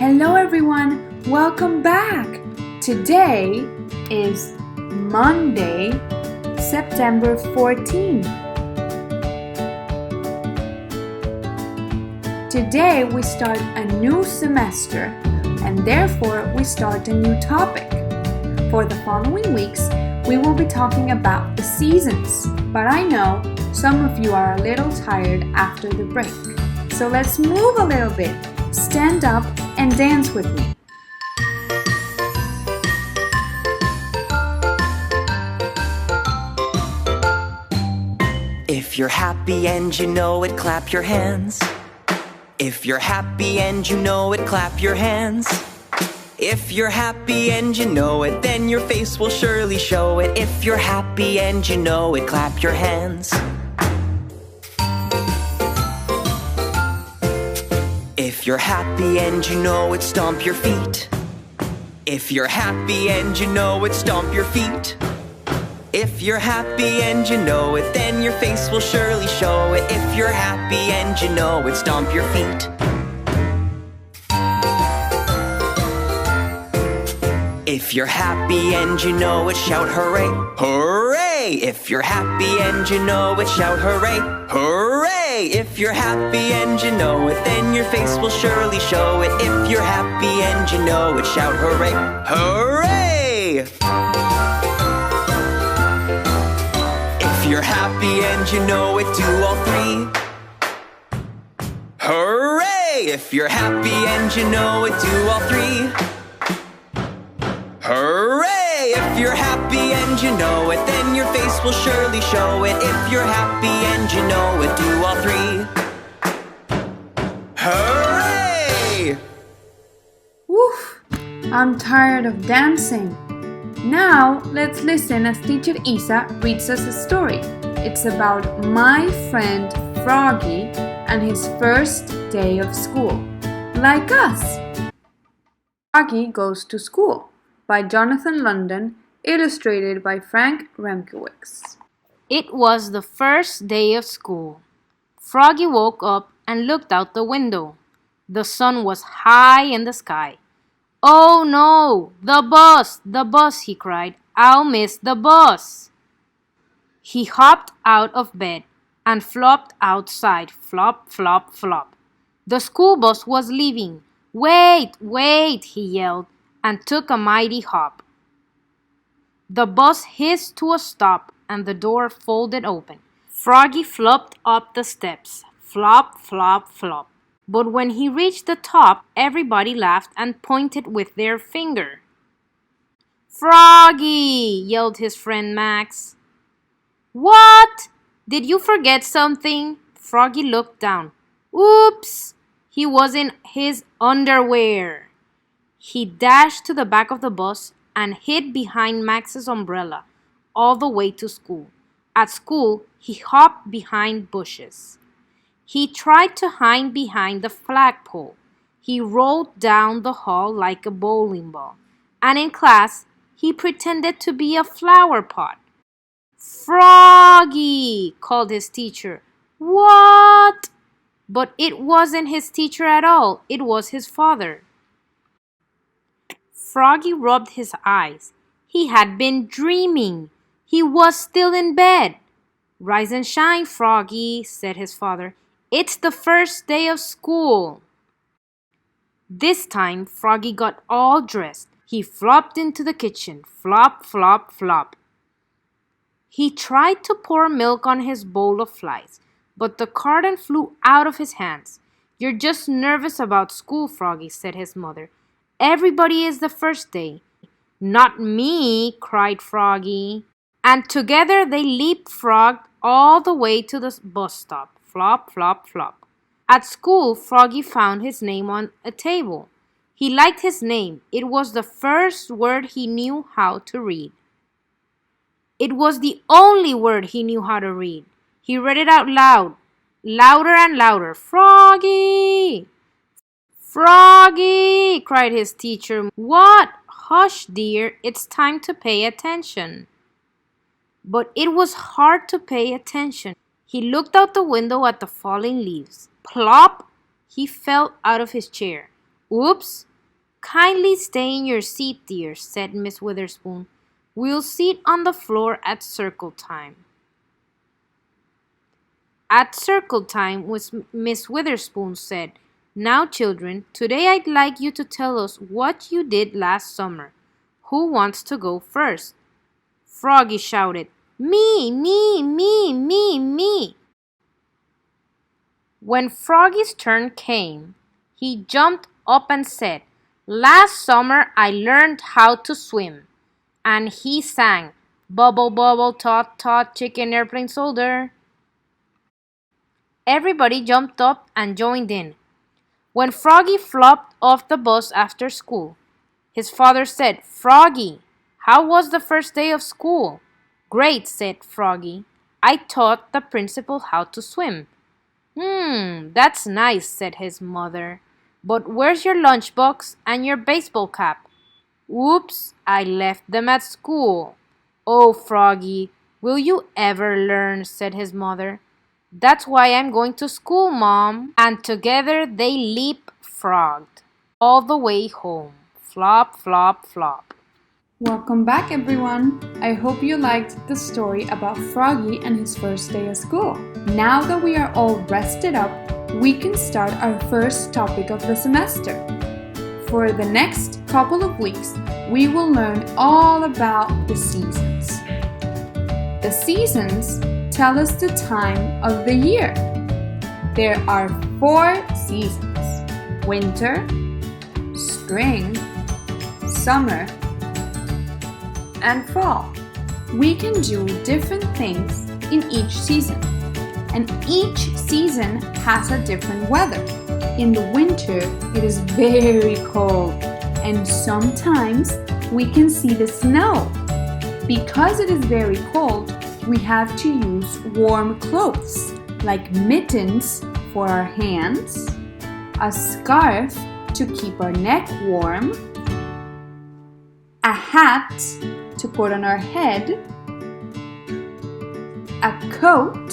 Hello everyone, welcome back! Today is Monday, September 14th. Today we start a new semester and therefore we start a new topic. For the following weeks, we will be talking about the seasons, but I know some of you are a little tired after the break. So let's move a little bit. Stand up and dance with me. If you're happy and you know it, clap your hands. If you're happy and you know it, clap your hands. If you're happy and you know it, then your face will surely show it. If you're happy and you know it, clap your hands. If you're happy and you know it, stomp your feet. If you're happy and you know it, stomp your feet. If you're happy and you know it, then your face will surely show it. If you're happy and you know it, stomp your feet. If you're happy and you know it, shout hooray, hooray! If you're happy and you know it, shout hooray, hooray! If you're happy and you know it, then your face will surely show it. If you're happy and you know it, shout hooray, hooray! If you're happy and you know it, do all three. Hooray! If you're happy and you know it, do all three. Hooray! If you're happy and you know it, then your face will surely show it. If you're happy and you know it, do all three. Hooray! Woof! I'm tired of dancing. Now let's listen as Teacher Isa reads us a story. It's about my friend Froggy and his first day of school. Like us! Froggy Goes to School by Jonathan London, illustrated by Frank Remkewicz. It was the first day of school. Froggy woke up and looked out the window. The sun was high in the sky. "Oh no, the bus," he cried. "I'll miss the bus." He hopped out of bed and flopped outside, flop, flop, flop. The school bus was leaving. "Wait, wait," he yelled, and took a mighty hop. The bus hissed to a stop and the door folded open. Froggy flopped up the steps, flop, flop, flop. But when he reached the top, everybody laughed and pointed with their finger. "Froggy!" yelled his friend Max. "What? Did you forget something?" Froggy looked down. Oops! He was in his underwear. He dashed to the back of the bus and hid behind Max's umbrella all the way to school. At school, he hopped behind bushes. He tried to hide behind the flagpole. He rolled down the hall like a bowling ball. And in class, he pretended to be a flower pot. "Froggy!" called his teacher. "What?" But it wasn't his teacher at all. It was his father. Froggy rubbed his eyes. He had been dreaming. He was still in bed. "Rise and shine, Froggy," said his father. "It's the first day of school." This time, Froggy got all dressed. He flopped into the kitchen. Flop, flop, flop. He tried to pour milk on his bowl of flies, but the carton flew out of his hands. "You're just nervous about school, Froggy," said his mother. "Everybody is the first day." "Not me," cried Froggy. And together they leapfrogged all the way to the bus stop. Flop, flop, flop. At school, Froggy found his name on a table. He liked his name. It was the first word he knew how to read. It was the only word he knew how to read. He read it out loud, louder and louder. "Froggy! Froggy!" cried his teacher. "What? Hush, dear. It's time to pay attention." But it was hard to pay attention. He looked out the window at the falling leaves. Plop! He fell out of his chair. Oops! Kindly stay in your seat, dear, said Miss Witherspoon. We'll sit on the floor at circle time. At circle time, Miss Witherspoon said, Now, children, today I'd like you to tell us what you did last summer. Who wants to go first? Froggy shouted, Me, me, me, me, me. When Froggy's turn came, he jumped up and said, Last summer I learned how to swim. And he sang, Bubble, bubble, tot, tot, chicken airplane soldier. Everybody jumped up and joined in. When Froggy flopped off the bus after school, his father said, Froggy, how was the first day of school? Great, said Froggy. I taught the principal how to swim. That's nice, said his mother. But where's your lunchbox and your baseball cap? Oops, I left them at school. Oh, Froggy, will you ever learn, said his mother. That's why I'm going to school, Mom. And together they leapfrogged all the way home. Flop, flop, flop. Welcome back, everyone. I hope you liked the story about Froggy and his first day of school. Now that we are all rested up, we can start our first topic of the semester. For the next couple of weeks, we will learn all about the seasons. The seasons tell us the time of the year. There are 4 seasons: winter, spring, summer, and fall. We can do different things in each season, and each season has a different weather. In the winter, it is very cold, and sometimes we can see the snow. Because it is very cold, we have to use warm clothes, like mittens for our hands, a scarf to keep our neck warm, a hat to put on our head, a coat,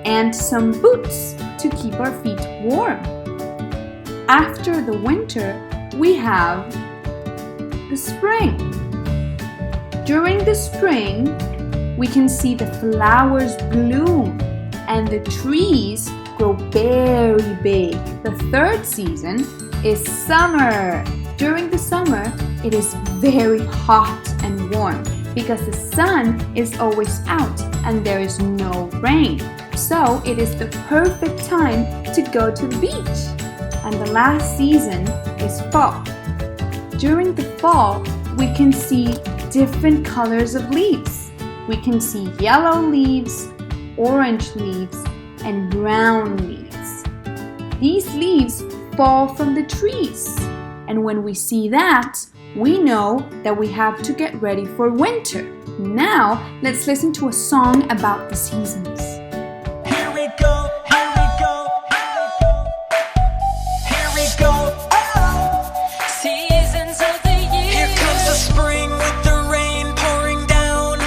and some boots to keep our feet warm. After the winter, we have the spring. During the spring, we can see the flowers bloom and the trees grow very big. The 3rd season is summer. During the summer, it is very hot and warm because the sun is always out and there is no rain. So it is the perfect time to go to the beach. And the last season is fall. During the fall, we can see different colors of leaves. We can see yellow leaves, orange leaves, and brown leaves. These leaves fall from the trees. And when we see that, we know that we have to get ready for winter. Now, let's listen to a song about the seasons. Here we go, here we go, here we go. Seasons of the year. Here comes the spring with the rain pouring down.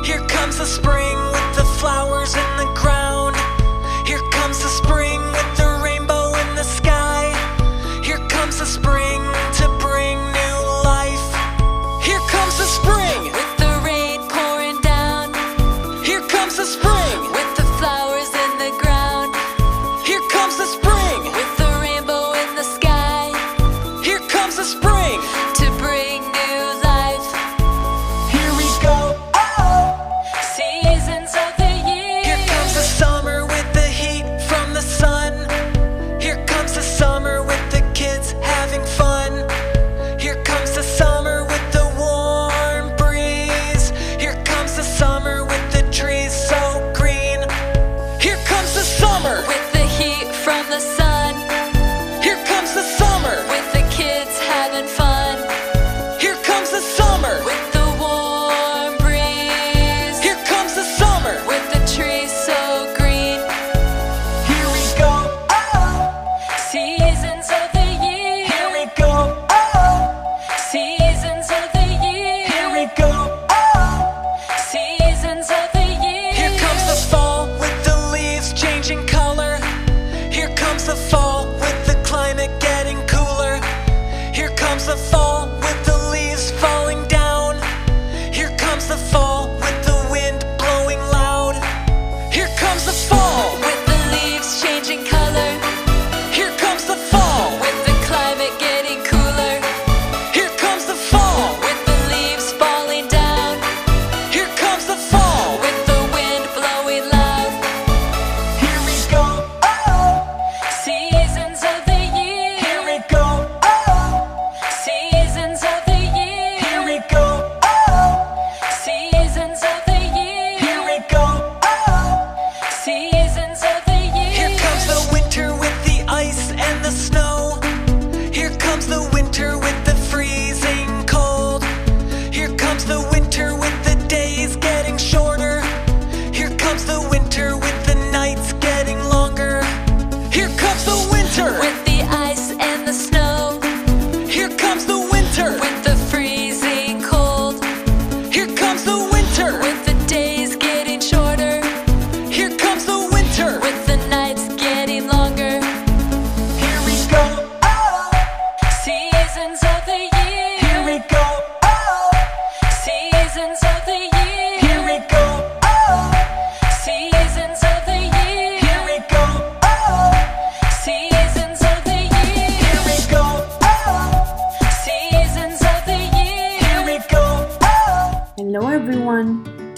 Here comes the spring with the flowers in the ground. Here comes the spring with the rainbow in the sky. Here comes the spring to bring new life. Here comes the spring with the rain pouring down. Here comes the spring with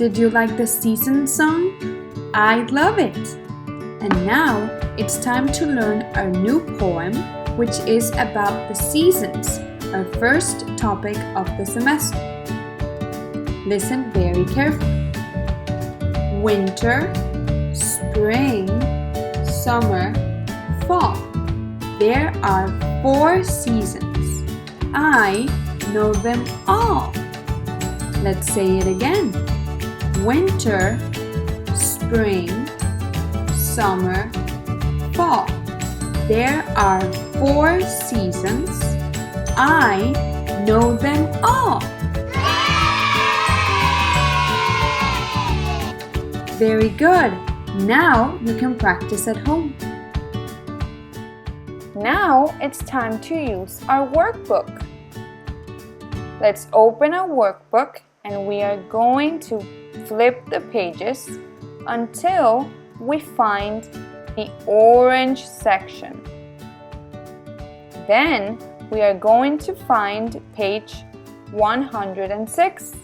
Did you like the season song? I love it! And now it's time to learn our new poem, which is about the seasons, our first topic of the semester. Listen very carefully. Winter, spring, summer, fall. There are 4 seasons. I know them all. Let's say it again. Winter, spring, summer, fall. There are 4 seasons. I know them all. Very good. Now you can practice at home. Now it's time to use our workbook. Let's open our workbook and we are going to flip the pages until we find the orange section. Then we are going to find page 106.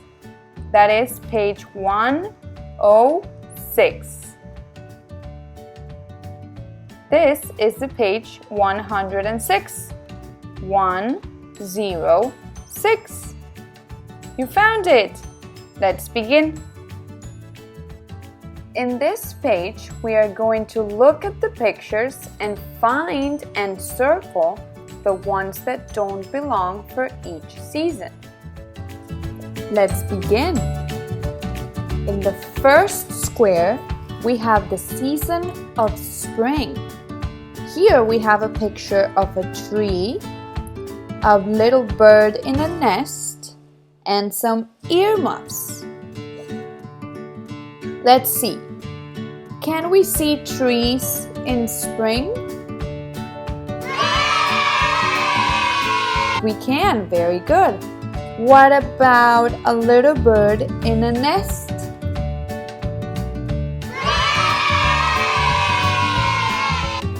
That is page 106. This is the page 106. 106. You found it! Let's begin. In this page, we are going to look at the pictures and find and circle the ones that don't belong for each season. Let's begin. In the first square, we have the season of spring. Here we have a picture of a tree, a little bird in a nest, and some earmuffs. Let's see. Can we see trees in spring? We can, very good. What about a little bird in a nest?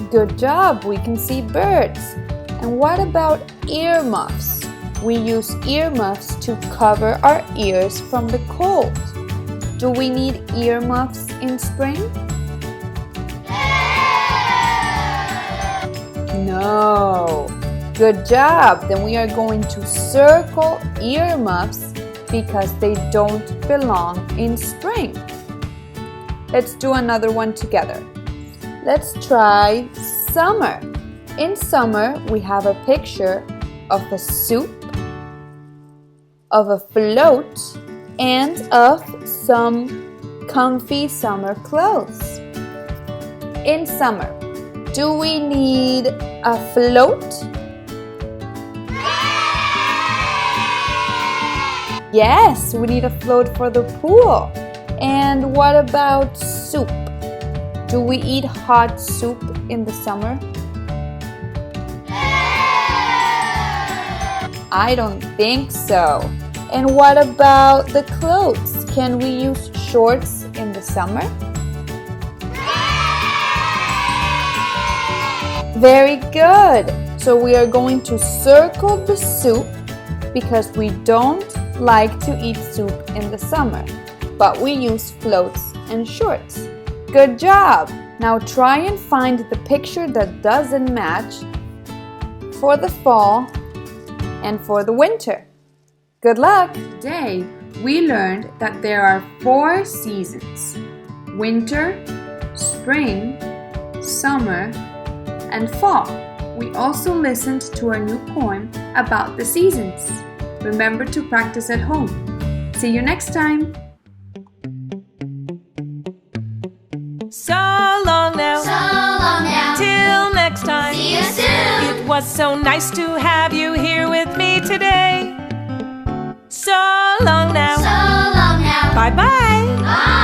Good job, we can see birds. And what about earmuffs? We use earmuffs to cover our ears from the cold. Do we need earmuffs in spring? No. Good job. Then we are going to circle earmuffs because they don't belong in spring. Let's do another one together. Let's try summer. In summer, we have a picture of a soup, of a float, and of some comfy summer clothes. In summer, do we need a float? Yes, we need a float for the pool. And what about soup? Do we eat hot soup in the summer? I don't think so. And what about the clothes? Can we use shorts in the summer? Very good. So we are going to circle the soup because we don't like to eat soup in the summer, but we use floats and shorts. Good job! Now try and find the picture that doesn't match for the fall and for the winter. Good luck! Today, we learned that there are 4 seasons: winter, spring, summer, and fall. We also listened to our new poem about the seasons. Remember to practice at home. See you next time! So long now. So long now. Till next time. See you soon. It was so nice to have you here with me today. So long now. So long now. Bye-bye. Bye.